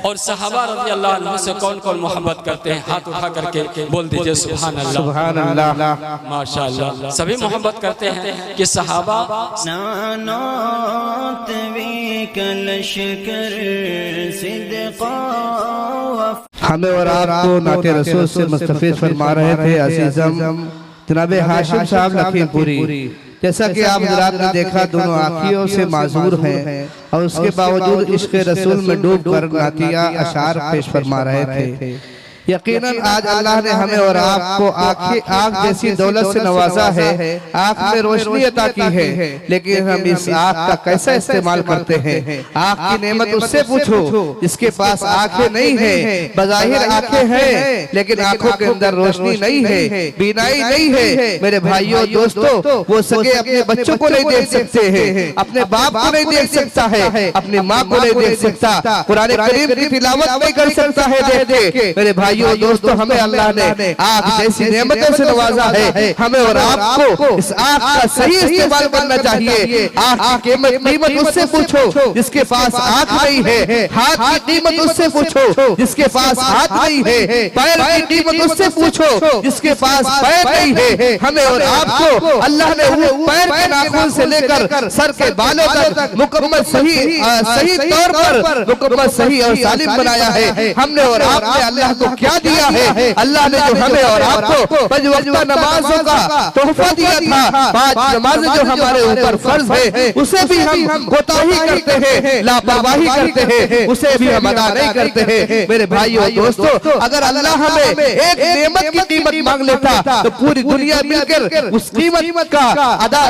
और सहाबा रज़ी अल्लाह अन्हुम से कौन कौन मोहब्बत करते हैं? हाथ उठा करके बोल दीजिए सुभान अल्लाह, सुभान अल्लाह, माशाअल्लाह। सभी मोहब्बत करते हैं कि सहाबा हमें और आपको नाते रसूल से मुस्तफ़ीज़ फरमा रहे थे अज़ीज़म जनाब हाशिम साहब लखीमपुरी। जैसा कि आप हज़रात ने देखा दोनों आँखियों से माजूर हैं और उसके बावजूद इश्क़ रसूल में डूब कर नातिया अशार पेश फरमा रहे थे। यकीनन आज अल्लाह ने हमें और आपको आँख जैसी दौलत से नवाजा है, आँख में रोशनी अता की है, लेकिन हम इस आँख का कैसा इस्तेमाल करते हैं? आँख की नेमत उससे पूछो जिसके पास आँखें नहीं है, बज़ाहिर आँखें हैं लेकिन आँखों के अंदर रोशनी नहीं है, बीनाई नहीं है। मेरे भाइयों दोस्तों, वो सगे अपने बच्चों को नहीं देख सकते हैं, अपने बाप को नहीं देख सकता है, अपनी माँ को नहीं देख सकता, कुरान करीम की तिलावत नहीं कर सकता है देख के। मेरे भाइयों दोस्तों, हमें अल्लाह ने आँख जैसी नेमतों से नवाजा है, हमें और आपको इस आँख का सही इस्तेमाल करना चाहिए। आँख की कीमत उससे पूछो जिसके पास आँख नहीं है, हाथ की कीमत उससे पूछो जिसके पास हाथ नहीं है, पैर की कीमत उससे पूछो जिसके पास पैर नहीं है। हमें और आपको अल्लाह ने पैर के नाखून से लेकर सर के बालों तक मुकम्मल सही तौर पर मुकम्मल सही और सालिम बनाया है। हमने और आपने अल्लाह को क्या दिया है? अल्लाह ने जो हमें और आपको 5 वक्त नमाजों का तोहफा दिया था, 5 नमाजें जो हमारे ऊपर फर्ज है, उसे भी हम कोताही करते हैं, लापरवाही करते हैं, उसे भी हम अदा नहीं करते हैं। मेरे भाइयों दोस्तों, अगर अल्लाह हमें एक नेमत की कीमत मांग लेता तो पूरी दुनिया मिलकर उस कीमत का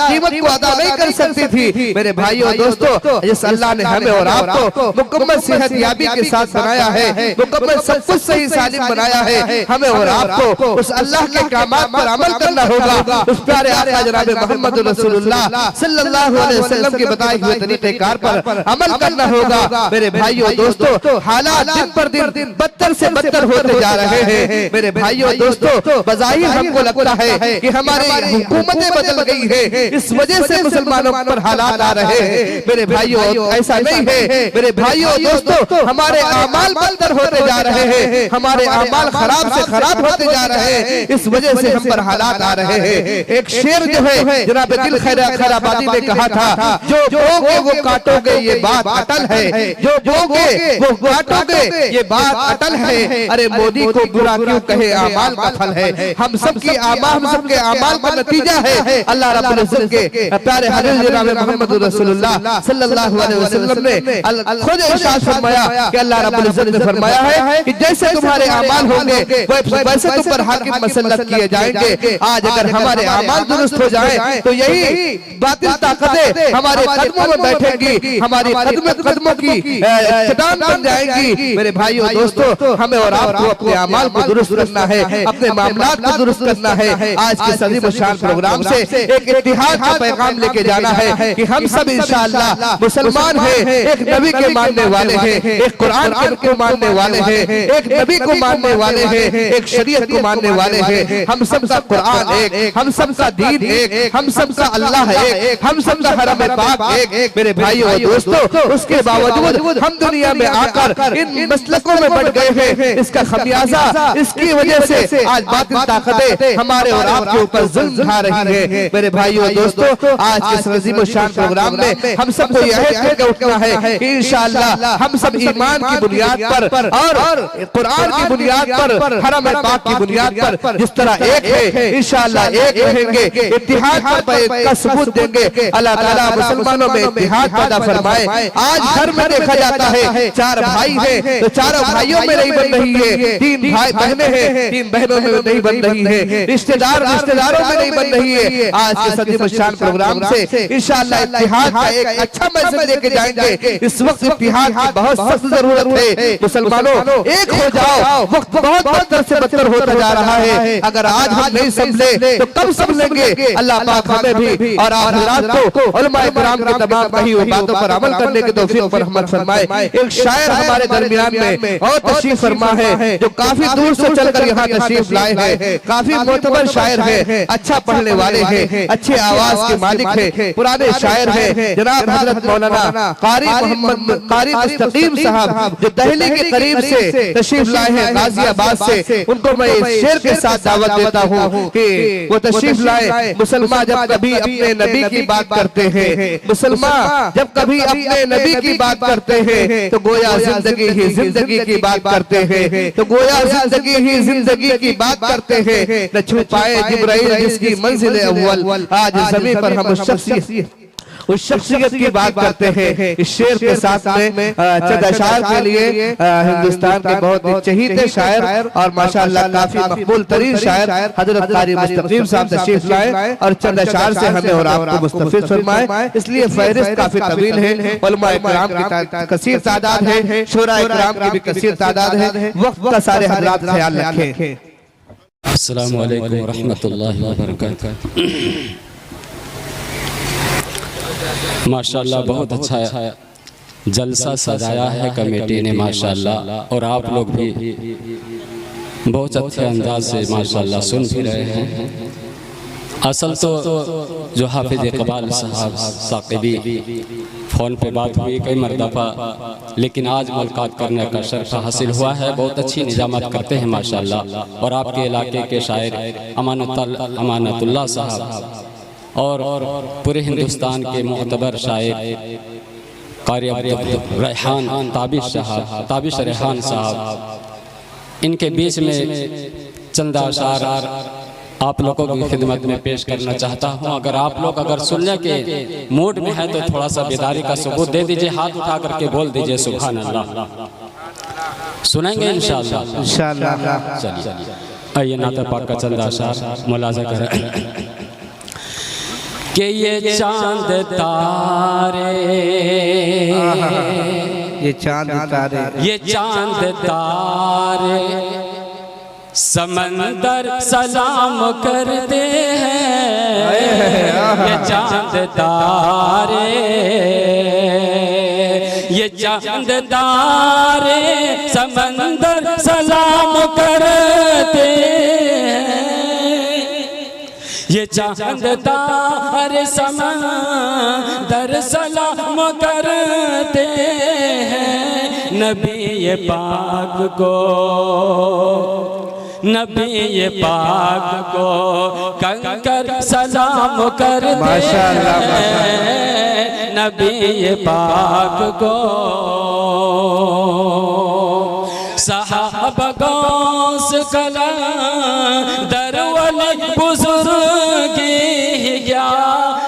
कीमत को अदा नहीं कर सकती थी। मेरे भाइयों दोस्तों, इस अल्लाह ने हमें और आपको मुकम्मल सेहत याबी के साथ बनाया है, मुकम्मल सब कुछ सही सालिम बनाया है। हमें और आपको उस अल्लाह के कामात पर अमल करना होगा, उस प्यारे आका जनाब मोहम्मद रसूलुल्लाह सल्लल्लाहु अलैहि वसल्लम के बताए हुए तरीके कार पर अमल करना होगा। मेरे भाइयों दोस्तों, हालात दिन पर दिन बदतर से बदतर होते जा रहे हैं। मेरे भाइयों दोस्तों, बज़ाहिर हमको लगता है कि हमारी हुकूमतें बदल गई है, इस वजह से मुसलमानों पर हालात आ रहे हैं। मेरे भाइयों, ऐसा नहीं है। मेरे भाइयों दोस्तों, हमारे अमाल बदतर होते जा रहे हैं, हमारे अमाल खराब से खराब होते जा रहे हैं, इस वजह से हम पर हालात आ रहे हैं। एक शेर जो है जनाब दिल खैराबादी ने कहा था, जो बोगे वो काटोगे ये बात अटल है, जो बोगे वो काटोगे ये बात अटल है। अरे मोदी को बुरा क्यों कहे, अमाल का फल है। हम सबके अमाल का नतीजा है। अल्लाह रब्बुल इज्जत के प्यारे हबीब जनाब मोहम्मद रसूलुल्लाह सल्लल्लाहु अलैहि वसल्लम ने खुद इरशाद फरमाया कि अल्लाह रब्बुल इज्जत ने फरमाया है कि जैसे तुम्हारे अमाल होंगे वैसे तुम पर हाकिम मसल्लत किए जाएंगे। आज अगर हमारे अमाल दुरुस्त हो जाए तो यही बातिल ताकतें हमारे कदमों में बैठेंगी, हमारी कदमों की चट्टान बन जाएंगी। मेरे भाइयों दोस्तों, हमें और आपको अपने अमाल को दुरुस्त करना है, अपने मामलात को दुरुस्त करना है। आज के सलीम शान प्रोग्राम से एक इत्तिहाद का पैगाम लेके जाना है कि हम सब इंशाअल्लाह मुसलमान हैं, एक नबी के मानने वाले हैं, एक कुरान को मानने वाले हैं, एक नबी को मानने वाले हैं, एक शरीयत को मानने वाले हैं। हम सबका कुरान एक, हम सबका दीन एक, हम सबका अल्लाह एक, हम सबका हरम पाक एक। मेरे भाइयों दोस्तों, उसके बावजूद हम दुनिया में आकर इन मसलकों में बढ़ गए हैं। इसका खमियाजा इसकी वजह से आज बातिल ताकतें हमारे और आपके ऊपर जुल्म ढा रही है। मेरे भाइयों दोस्तों, आज के अज़ीम शान प्रोग्राम में हम सबको यह करके उठना है कि इंशाअल्लाह हम सब ईमान की बुनियाद पर और कुरान की बुनियाद पर, हरम पाक की बुनियाद पर जिस तरह एक है इंशाअल्लाह एक रहेंगे, इत्तिहाद का सबूत देंगे। अल्लाह ताला मुसलमानों में इत्तिहाद पैदा फरमाए। आज घर में देखा जाता है 4 भाई हैं तो 4 भाइयों में नहीं बन रही है, 3 भाई बहनें हैं 3 बहनों में नहीं बन रही है, रिश्तेदारों में नहीं बन रही है। आज के सलीम शान प्रोग्राम से इंशाअल्लाह इत्तिहाद का एक अच्छा मैसेज लेके जाएंगे। इस वक्त इत्तिहाद की बहुत सख्त जरूरत है। मुसलमानों, एक हो जाओ, वक्त बहुत बदतर से बदतर होता जा रहा है। अगर आज हम नहीं संभले तो कब संभलेंगे। अल्लाह पाक हमें भी और आप हज़रात को उलमाए किराम के तमाम कही हुई बातों पर अमल करने की तौफीक पर रहमत फरमाए। एक शायर हमारे दरमियान में और तशरीफ फरमा है जो काफी दूर से चलकर यहाँ तशरीफ लाए हैं। काफी मोतबर शायर है, अच्छा पढ़ने वाले हैं, अच्छे आवाज के मालिक है, पुराने शायर है जनाब हजरत मौलाना कारी मोहम्मद कारी मुस्तकीम साहब जो दिल्ली के करीब से तशरीफ लाए हैं गाजियाबाद से। उनको मैं इस शेर के साथ दावत देता हूँ कि वो तशरीफ लाए। मुसलमान जब कभी अपने नबी की बात करते हैं, मुसलमान जब कभी अपने नबी की बात करते हैं तो गोया जिंदगी ही जिंदगी की बात करते हैं, तो गोया जिंदगी ही जिंदगी की बात करते हैं। न छू पाए जिब्राइल जिसकी मंजिल अव्वल, आज ज़मीन पर हम उस शख्सियत की बात करते हैं। इस शेर के साथ में चंद अशार के लिए हिंदुस्तान के बहुत चहीते शायर और माशाअल्लाह काफी मकबूल तरीन शायर हजरत कारी मुस्तकीम साहब तशरीफ लाए और चंद अशार से हमें और आपको मुस्तफिद फरमाए। इसलिए फहरिस्त काफी तवील है, उलमाए किराम की कसीर तादाद है, शोराए किराम की भी कसीर तादाद है। वक्त का सारे हजरात ख्याल रखें। अस्सलामु अलैकुम व रहमतुल्लाहि व बरकातहू। माशाअल्लाह बहुत अच्छा जलसा सजाया है कमेटी ने माशाअल्लाह, और आप लोग भी बहुत अच्छे अंदाज से माशाअल्लाह सुन भी रहे हैं। असल तो जो हाफिज इकबाल साहब साकिबी फ़ोन पे बात हुई कई मरतबा, लेकिन आज मुलाकात करने का शर्फ हासिल हुआ है। बहुत अच्छी निजामत करते हैं माशाअल्लाह, और आपके इलाके के शायर अमानतुल्लाह साहब और पूरे हिंदुस्तान के मोतबर शायर कारी रेहान ताबिश रेहान साहब, इनके बीच में चंद अशार आप लोगों की खिदमत में पेश करना चाहता हूँ। अगर सुनने के मूड में है तो थोड़ा सा बेदारी का सबूत दे दीजिए, हाथ उठा करके बोल दीजिए सुभान अल्लाह। सुनेंगे इंशाअल्लाह इंशाअल्लाह। चलिए आइए नाते पाक का चंद अशार मुलाजा करें कि ये चांद तारे, ये चांद तारे, ये चांद तारे समंदर सलाम करते हैं। ये चांद तारे, ये चांद तारे समंदर सलाम करते हैं। ये चांद तारे समंदर सलाम करते हैं। नबी पाक को, नबी पाक को कंकर सलाम करते हैं। नबी पाक को सहाबा गौस कलंदर वली बुजुर्गी क्या,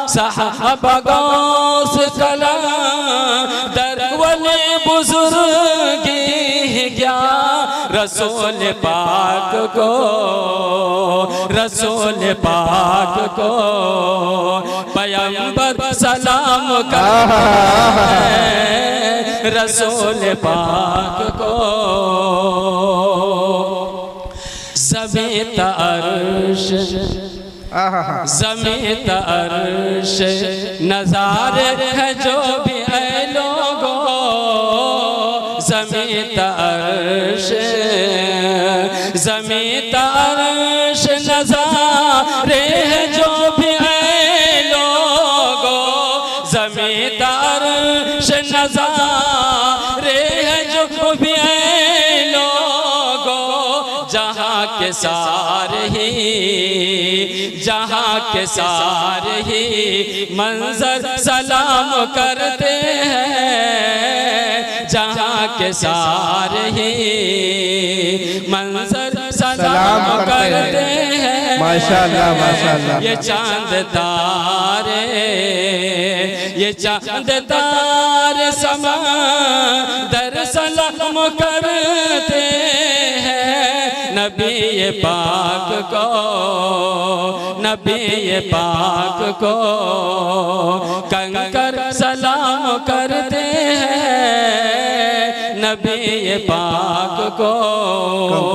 सहाबा गौस कलंदर वली बुजुर्गी क्या। रसूल पाक को, रसूल पाक को पैगंबर सलाम करते हैं। रसूल पाक को ज़मीन अर्श, ज़मीन अर्श नज़ारे है जो भी है लोगों। ज़मीन अर्श, ज़मीन अर्श नज़ारे है जो भी है लोगों। ज़मीन अर्श नज़ारे है जो भी है लोगों। जहाँ के सारे ही, जहाँ के सारे ही मंजर सलाम करते हैं। जहाँ के सारे ही मंजर सलाम करते हैं। माशाअल्लाह माशाअल्लाह। ये चांद तारे, ये चांद तारे समंदर सलाम करते हैं। नबी पाक को, नबी पाक को कंकर सलाम करते हैं। नबी पाक को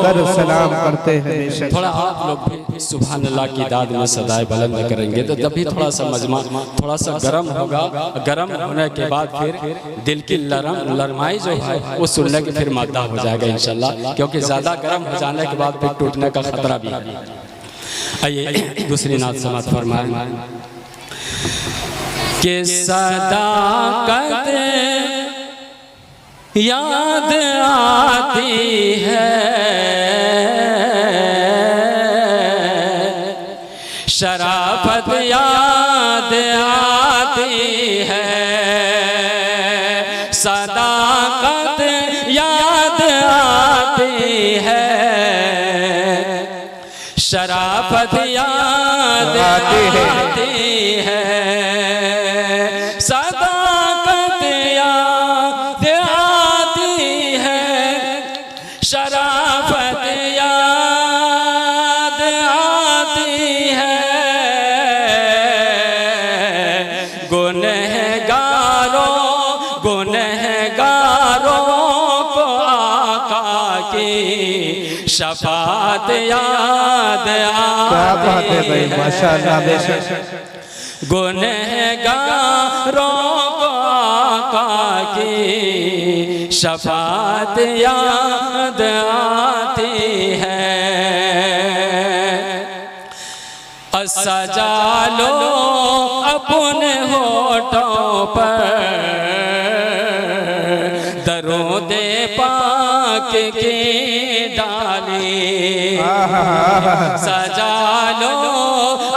कर सलाम करते हैं हमेशा। थोड़ा आप लोग भी सुभान अल्लाह की दाद में सदाए बुलंद करेंगे तो तभी थोड़ा सा मजमा थोड़ा सा गर्म होगा। गर्म होने के बाद फिर दिल की लरमाई जो है वो सुनने के फिर मादा हो जाएगा इंशाल्लाह, क्योंकि ज़्यादा गर्म हो जाने के बाद फिर टूटने का खतरा भी है। आइए दूसरी नात समात फरमाएं कि सदाकत याद आती है, शराफत याद आती है, सदाकत याद आती है, शराफत याद आती है, सदाकत याद आती है, शराफत याद आती है। गुनहगारों को आका की शफात याद आती है, माशाअल्लाह बेशक। गुनहगारों को आका की शफात याद आती है। सजा लो अपने होठों पर दरूदे पाक की डाली, सजा लो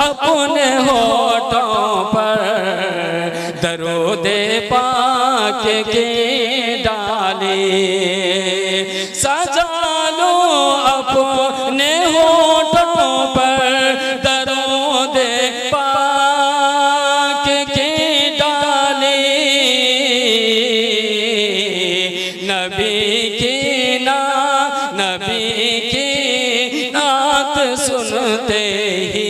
अपने होठों पर दरूदे पाक की डाली, सजा लो अपने होठों पर दरूदे पाक की डाली, नबी की नात सुनते ही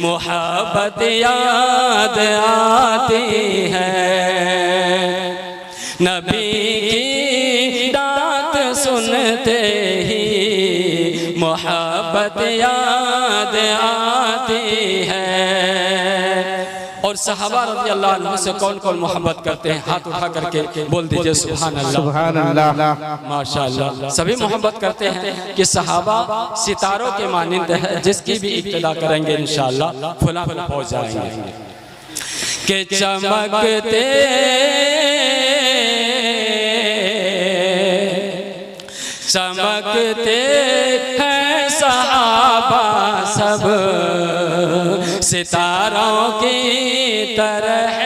मोहब्बत याद आती है, नबी की नात सुनते ही मोहब्बत याद आती है। और सहाबा रज़ी अल्लाह अन्हुम से कौन कौन मोहब्बत करते हैं, हाथ उठा करके बोल दीजिए सुभान अल्लाह, सुभान अल्लाह, माशाअल्लाह। सभी मोहब्बत करते हैं कि सहाबा सितारों के मानिंद है, जिसकी भी इब्तिदा करेंगे इंशाअल्लाह फुला फुला पहुंच जाएंगे। कि चमकते चमकते हैं सहाबा सब सितारों की तरह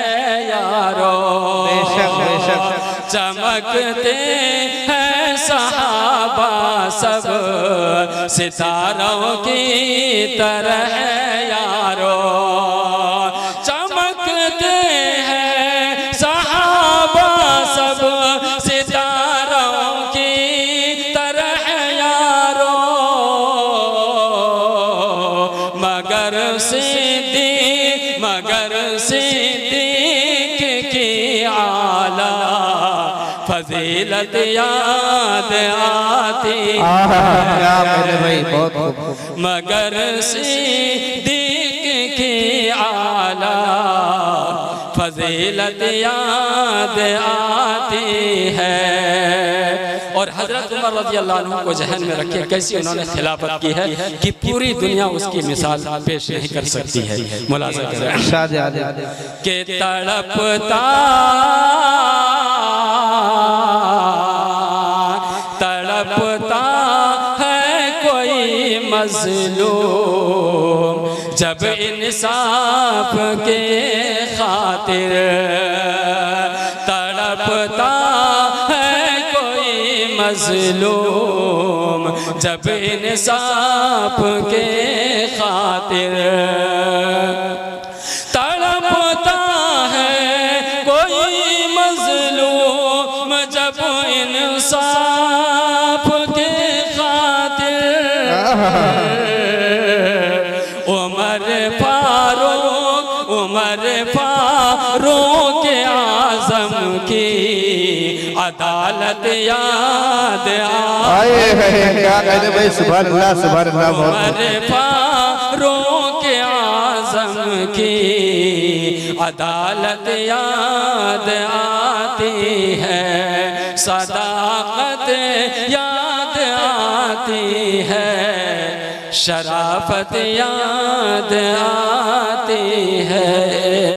यारो, बेशक बेशक। चमकते हैं सहाबा सब सितारों की तरह यारो, चमकते हैं सहाबा सब सितारों की तरह यारो, मगर सिद्दीक की आला फजीलत याद आती है, मगर सिद्दीक की आला फजीलत याद आती है। और हजरत उमर रज़ी अल्लाह अन्हु को जहन में रखे कैसी उन्होंने खिलाफत की है कि पूरी दुनिया उसकी मिसाल पेश नहीं कर सकती है। मुलाज़ा करें कि तड़पता है कोई मज़लूम जब इंसाफ के खातिर, तड़पता है कोई मज़लूम जब इंसाफ के खातिर, तड़पता है कोई मज़लूम जब इंसाफ के खातिर, उमर फारूक आज़म की अदालत याद आए हैं क्या कहते भाई, सुभान अल्लाह उमर फारूक आज़म की अदालत याद आती है, सदाकत याद आती है, शराफत याद आती है।